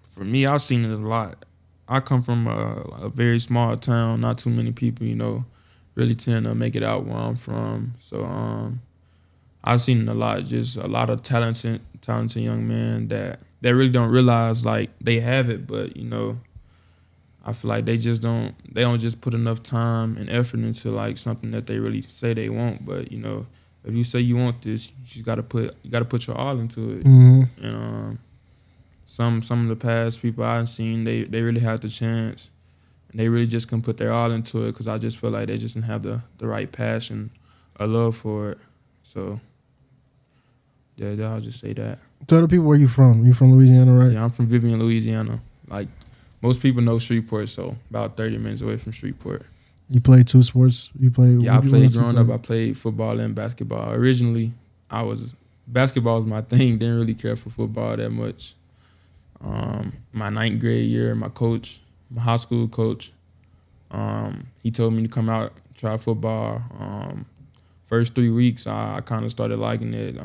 For me, I've seen it a lot. I come from a very small town. Not too many people, really tend to make it out where I'm from. So I've seen it a lot. Just a lot of talented young men that really don't realize like they have it, but I feel like they just don't. They don't just put enough time and effort into like something that they really say they want. But if you say you want this, you just gotta put your all into it. Mm-hmm. And some of the past people I've seen, they really had the chance, and they really just can put their all into it. Because I just feel like they just didn't have the right passion or love for it. So yeah, I'll just say that. Tell the people where you from. You from Louisiana, right? Yeah, I'm from Vivian, Louisiana. Like most people know Shreveport, so about 30 minutes away from Shreveport. You played 2 sports. You played. Yeah, I played growing up. I played football and basketball. Originally, basketball was my thing. Didn't really care for football that much. My 9th grade year, my high school coach, he told me to come out, try football. First 3 weeks, I kind of started liking it.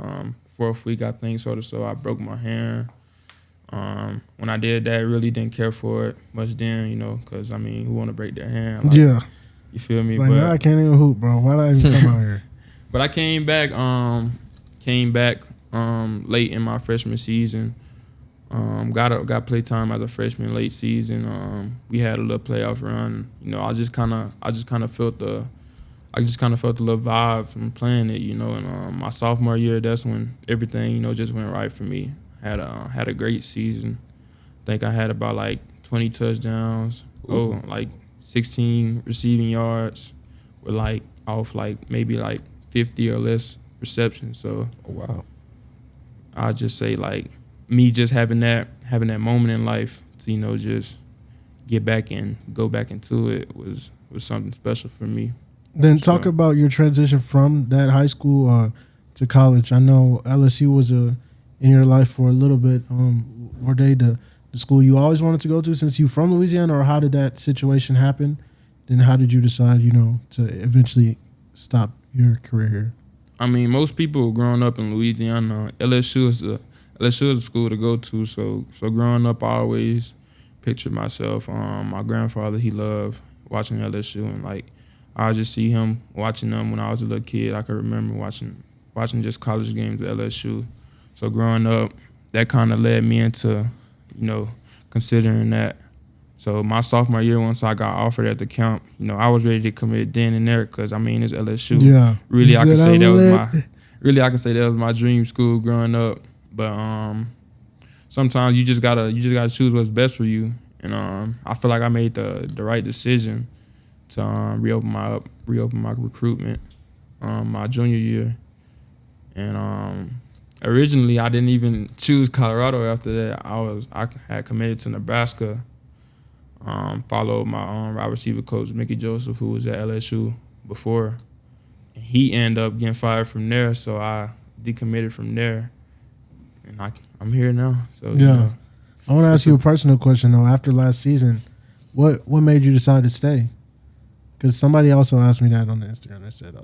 4th week, I think, so I broke my hand. When I did that, I really didn't care for it much then, because, who want to break their hand? Like, yeah. You feel me? It's like, I can't even hoop, bro. Why did I even come out here? But I came back late in my freshman season. Got play time as a freshman late season. We had a little playoff run. I just kind of felt the little vibe from playing it. And my sophomore year, that's when everything just went right for me. Had a great season. I think I had about like 20 touchdowns. Ooh. Like 16 receiving yards with like off like maybe like 50 or less receptions. So wow. I'll just say like me just having that moment in life to just get back and go back into it was something special for me. Then talk about your transition from that high school to college. I know LSU was in your life for a little bit. Were they the school you always wanted to go to since you from Louisiana, or how did that situation happen? Then how did you decide, to eventually stop your career here? Most people growing up in Louisiana, LSU is a school to go to. So growing up, I always pictured myself. My grandfather, he loved watching LSU, and like I just see him watching them when I was a little kid. I can remember watching just college games at LSU. So growing up, that kind of led me into, considering that. So my sophomore year, once I got offered at the camp, I was ready to commit then and there because it's LSU. Yeah. Really, I can say that was my dream school growing up. But sometimes you just gotta choose what's best for you. And I feel like I made the right decision to reopen my recruitment my junior year. And originally I didn't even choose Colorado after that. I had committed to Nebraska. Followed my wide receiver coach, Mickey Joseph, who was at LSU before. He ended up getting fired from there, so I decommitted from there. And I'm here now. So yeah. I want to ask you a personal question, though. After last season, what made you decide to stay? Because somebody also asked me that on the Instagram. They said,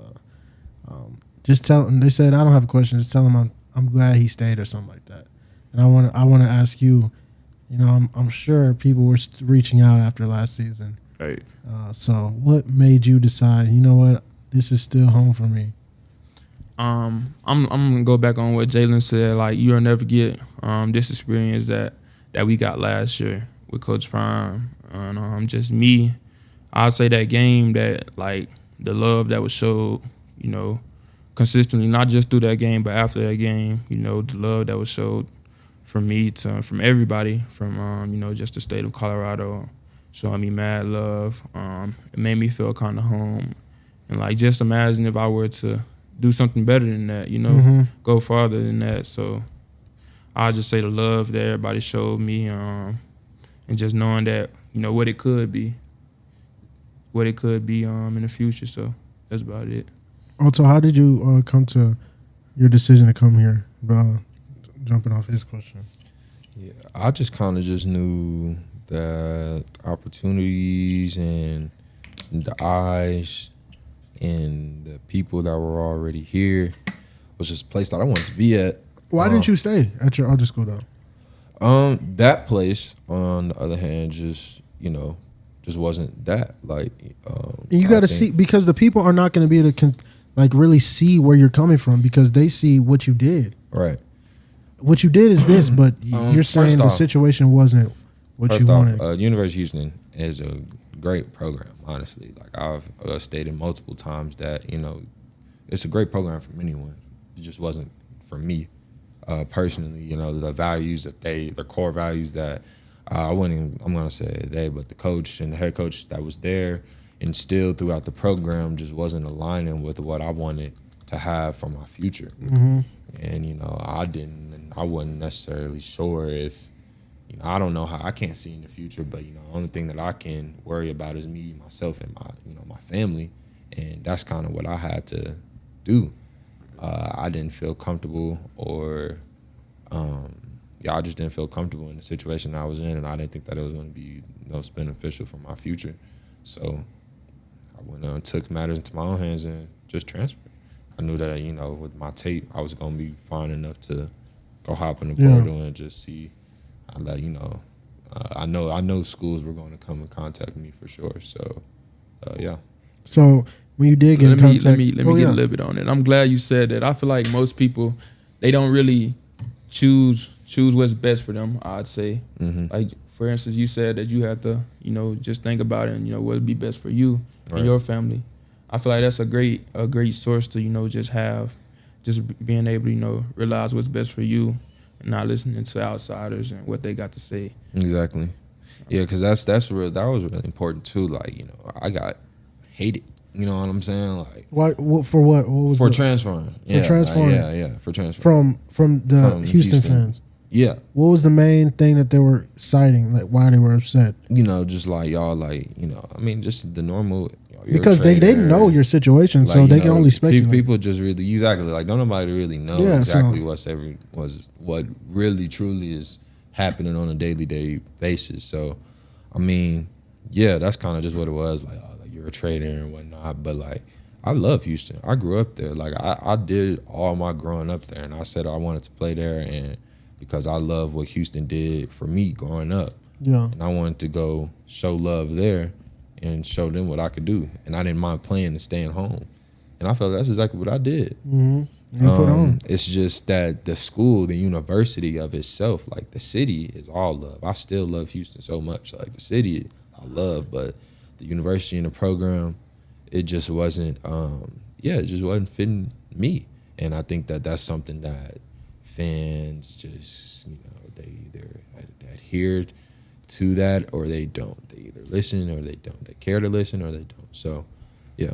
just tell him. They said, I don't have a question. Just tell him I'm glad he stayed or something like that. And I want to ask you, I'm sure people were reaching out after last season. Right. So what made you decide, what, this is still home for me? I'm gonna go back on what Jalen said. Like, you'll never get this experience that we got last year with Coach Prime. And just me, I'd say that game, that like the love that was showed, consistently, not just through that game, but after that game, the love that was showed from me from everybody, from just the state of Colorado, showing me mad love. It made me feel kind of home, and like just imagine if I were to do something better than that, Mm-hmm. go farther than that. So I just say the love that everybody showed me, and just knowing that what it could be in the future. So that's about it. Also, how did you come to your decision to come here? Jumping off his question. Yeah, I just kind of just knew that opportunities and the eyes and the people that were already here was just a place that I wanted to be at. Why didn't you stay at your other school, though? That place, on the other hand, just just wasn't that. Like, And you got to see, because the people are not going to be able to like really see where you're coming from, because they see what you did. Right. What you did is this, but you're saying the situation wasn't what you wanted. University of Houston is a great program, honestly. Like, I've stated multiple times that, it's a great program for anyone. It just wasn't for me personally. The values that the core values that I'm going to say they, but the coach and the head coach that was there instilled throughout the program just wasn't aligning with what I wanted to have for my future. Mm-hmm. And, I wasn't necessarily sure if, I don't know how, I can't see in the future, but, the only thing that I can worry about is me, myself, and my family. And that's kind of what I had to do. I didn't feel comfortable I just didn't feel comfortable in the situation I was in, and I didn't think that it was going to be most beneficial for my future. So I went and took matters into my own hands and just transferred. I knew that, with my tape, I was going to be fine enough to go hop in the portal and just see. I know schools were going to come and contact me for sure. So, yeah. So when you did get in contact, let me get a little bit on it. I'm glad you said that. I feel like most people, they don't really choose what's best for them, I'd say. Mm-hmm. Like, for instance, you said that you had to, just think about it and, what would be best for you and your family. I feel like that's a great source to, just being able to, realize what's best for you and not listening to outsiders and what they got to say. Exactly. Yeah, because that was really important too. Like, I got hated. You know what I'm saying? Like, why? For what? What was for transferring? For transferring? For transferring from the Houston fans. Yeah. What was the main thing that they were citing? Like, why they were upset? Just like y'all, like, just the normal. Because they didn't know your situation, so they can only speculate. People just really like don't nobody really know exactly what really truly is happening on a daily basis. So, that's kind of just what it was. Like, you're a trader and whatnot. But like, I love Houston. I grew up there. Like, I did all my growing up there, and I said I wanted to play there, and because I love what Houston did for me growing up. Yeah. And I wanted to go show love there and show them what I could do. And I didn't mind playing and staying home. And I felt that's exactly what I did. Mm-hmm. You put on. It's just that the school, the university of itself, like the city is all love. I still love Houston so much. Like, the city I love, but the university and the program, it just wasn't, it just wasn't fitting me. And I think that that's something that fans just, they either adhere to that or they don't. They either listen or they don't. They care to listen or they don't. So, yeah.